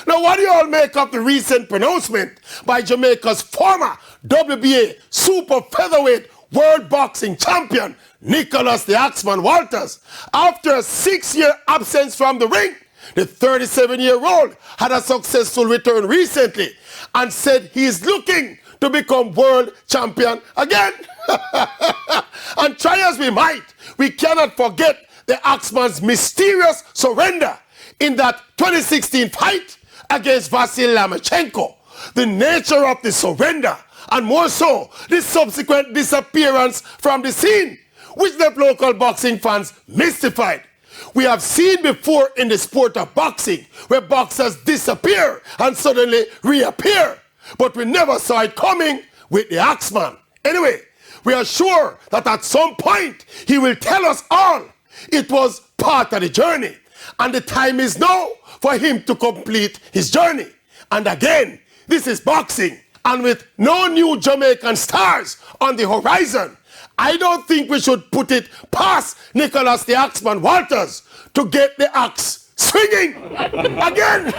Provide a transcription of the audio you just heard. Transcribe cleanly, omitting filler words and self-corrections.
Now, what do you all make of the recent pronouncement by Jamaica's former WBA super featherweight world boxing champion, Nicholas the Axeman Walters? After a 6-year absence from the ring, the 37-year-old had a successful return recently and said he is looking to become world champion again. And try as we might, we cannot forget the Axeman's mysterious surrender in that 2016 fight against Vasil Lomachenko. The nature of the surrender, and more so, the subsequent disappearance from the scene, which left local boxing fans mystified. We have seen before in the sport of boxing where boxers disappear and suddenly reappear, but we never saw it coming with the Axeman. Anyway, we are sure that at some point he will tell us all it was part of the journey, and the time is now for him to complete his journey. And again, this is boxing, and with no new Jamaican stars on the horizon, I don't think we should put it past Nicholas the Axeman Walters to get the axe swinging again.